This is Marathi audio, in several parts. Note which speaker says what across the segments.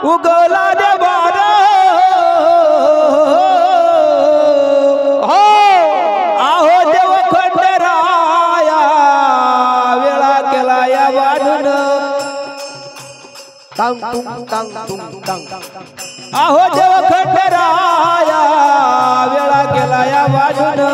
Speaker 1: उगवला देवार आहो देव खंडराया वेळा केला या वाढून
Speaker 2: टांग टुंग टांग टुंग टांग
Speaker 1: आहो देव खंडराया वेळा केला या वाढून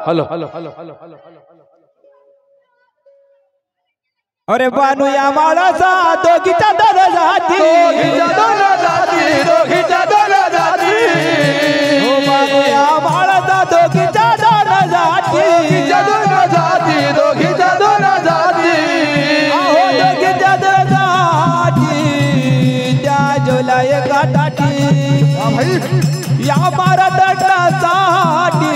Speaker 2: hello hello hello hello hello
Speaker 1: अरे बानू या माळाचा दोघीच्या दोन जाती
Speaker 2: दोघीच्या दोन जाती
Speaker 1: हो बानू या माळाचा दोघीच्या दोन जाती
Speaker 2: दोघीच्या दोन जाती
Speaker 1: अहो दोघीच्या दोन जाती त्या जोला एका ताटी या मारा दंडासाठी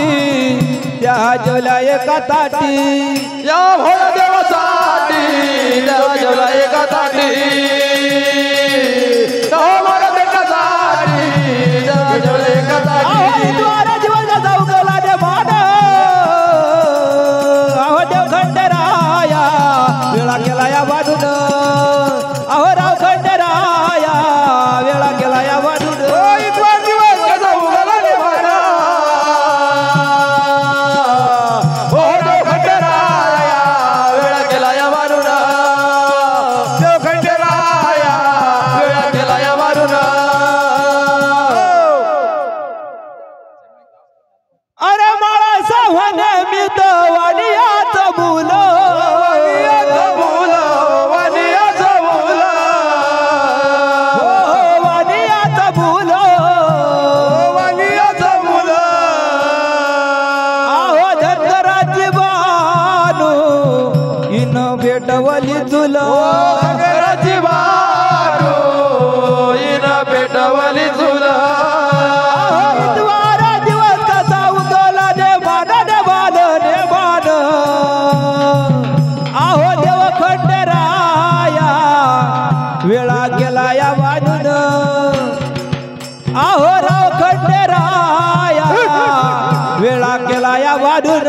Speaker 1: त्या जोला एका ताटी
Speaker 2: या भोळा देवासाठी त्या जोला एका ताटी त्या भोळा देवासाठी त्या जोला एका ताटी
Speaker 1: द्वारा जीवन जाऊ गेला दे मान अहो देव खंडराया वेळा केला या वाढून अहो राव खंडराया वेळा केला या वाढून भेटवली तुला
Speaker 2: घराची बारू इन भेटवली तुला
Speaker 1: द्वारा दिवस कसा उगवला दे बाण आहो देव खंडराया वेळा गेला या वाढून आहो राव खंडराया वेळा केला या वाढून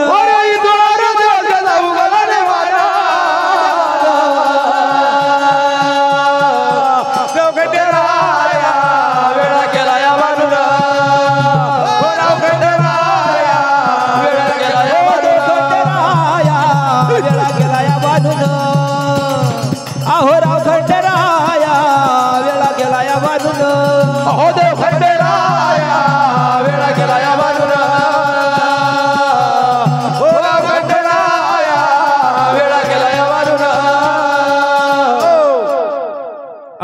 Speaker 1: अहो राव खंडराया वेळा गेला या बाजून
Speaker 2: अहो देव खंडराया वेळा गेला या बाजून हो राव खंडराया वेळा गेला या बाजून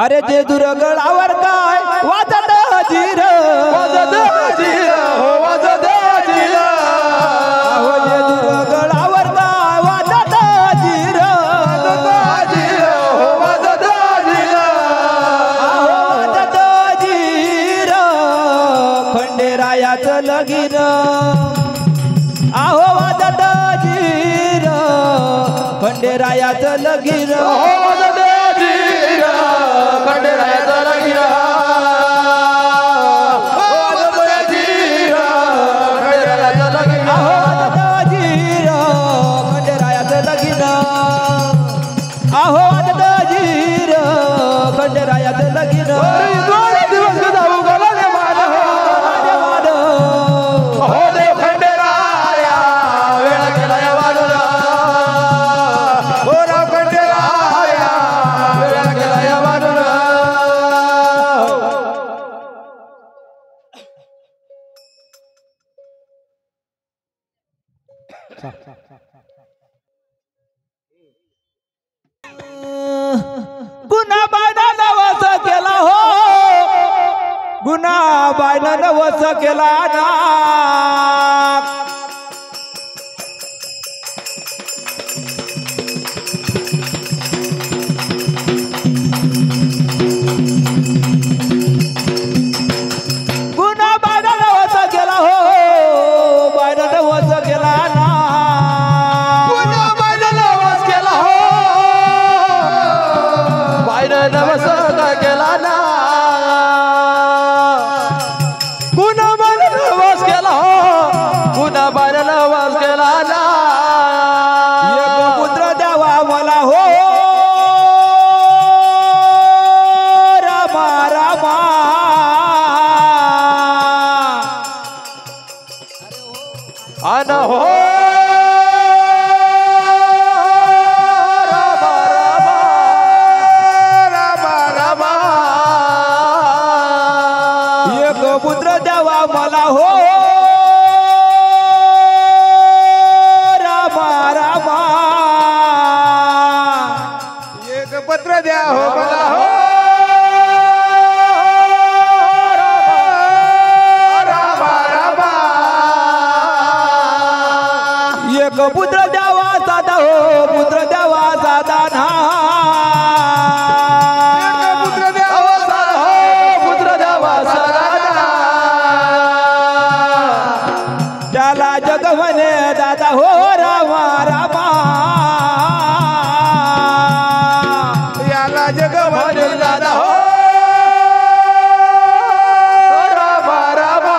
Speaker 1: अरे जे दुर्गळावर काय वाजत जीर
Speaker 2: वाजत जीर हो वाजत जीर
Speaker 1: अहो जे दुर्गळावर काय वाजत जीर
Speaker 2: जीर हो वाजत जीर
Speaker 1: अहो वाजत जीर खंडेरायाचं लगीन अहो वाजत जीर खंडेरायाचं लगीन
Speaker 2: हो वाजत जीर खंडेरायाचं लगीन वाजत जीर खंडेरायाचं लगीन
Speaker 1: अहो वाजत जीर खंडेरायाचं लगीन अहो वाजत जीर खंडेरायाचं लगीन
Speaker 2: दोन दिवस जाऊ गेला रे मान हो देव खंडेराया वेळ केला या वाडूला हो राव खंडेराया वेळ केला या वाडूला
Speaker 1: गुन्हा बायनं वस केला हो गुन्हा बायनं वस केला ना गुन्हा बायनं वस केला हो बायनं वस केला ना
Speaker 2: पुन्हा बायनं नवस केला हो बायनं नवस केला ना पुन्हा बायनं नवस केला हो पुन्हा बायनं नवस केला ना
Speaker 1: एक पुत्र द्यावा मला हो रामा रामा
Speaker 2: अन हो रामा रामा रामा रामा
Speaker 1: एक पुत्र द्यावा मला हो रामा रामा
Speaker 2: एक पत्र द्या हो मला हो रामा रामा
Speaker 1: एक पुत्र द्यावा साधा हो पुत्र द्यावा साधा ना
Speaker 2: पुत्र द्यावा सारा हो पुत्र द्यावा सारा
Speaker 1: त्याला जग म्हणे दादा हो रामा रामा
Speaker 2: याला जग म्हणे दादा हो रामा रामा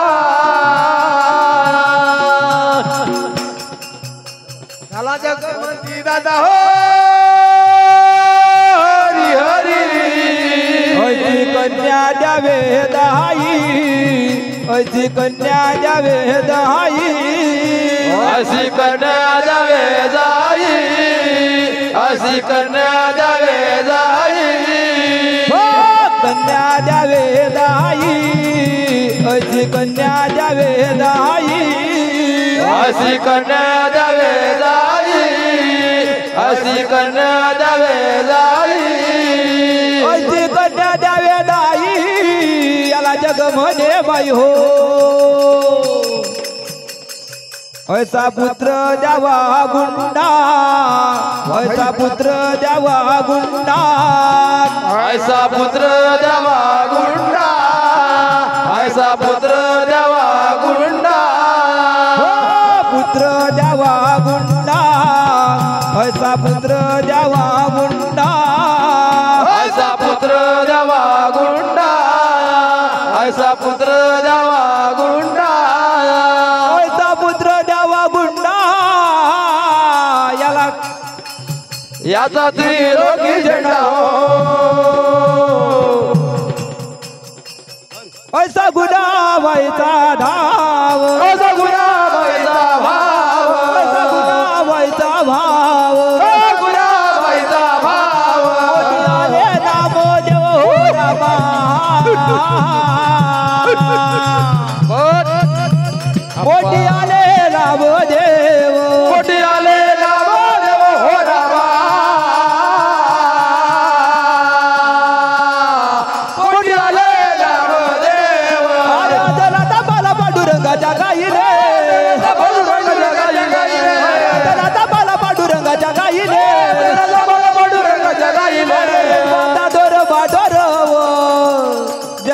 Speaker 2: याला जग म्हणती दादा हो हरी हरी
Speaker 1: अशी कन्या द्यावे दहाई अशी कन्या द्यावे दहाई
Speaker 2: अशी कन्या द्यावे जाई अशी कन्या द्यावे जाई
Speaker 1: हो कन्या द्यावे दहाई अशी कन्या द्यावे दहाई
Speaker 2: अशी कन्या द्यावे जाई अशी कन्या द्यावे जाई
Speaker 1: अशी कन्या द्यावे दाई याला जग म्हणे बाई हो ऐसा पुत्र द्यावा गुंडा ऐसा पुत्र द्यावा गुंडा
Speaker 2: ऐसा पुत्र द्यावा गुंडा ऐसा पुत्र द्यावा गुंडा
Speaker 1: हो पुत्र द्यावा गुंडा ऐसा पुत्र द्यावा गुंडा
Speaker 2: ऐसा पुत्र द्यावा गुंडा ऐसा पुत्र द्यावा गुंडा
Speaker 1: ऐसा पुत्र द्यावा गुंडा याला
Speaker 2: याचा त्रिलोकी झेंडा हो
Speaker 1: ऐसा गुणावायचा धाव
Speaker 2: असा गुणाबाईचा भाव
Speaker 1: ऐसा गुणावायचा भाव
Speaker 2: गुणाबाईचा भाव
Speaker 1: आले नामो देव हो रामा मोठी आले नामो देव
Speaker 2: कोटी आले नामदेव हो रामा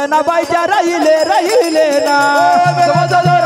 Speaker 1: जनाबाईच्या राहिले राहिले ना
Speaker 2: समाजाला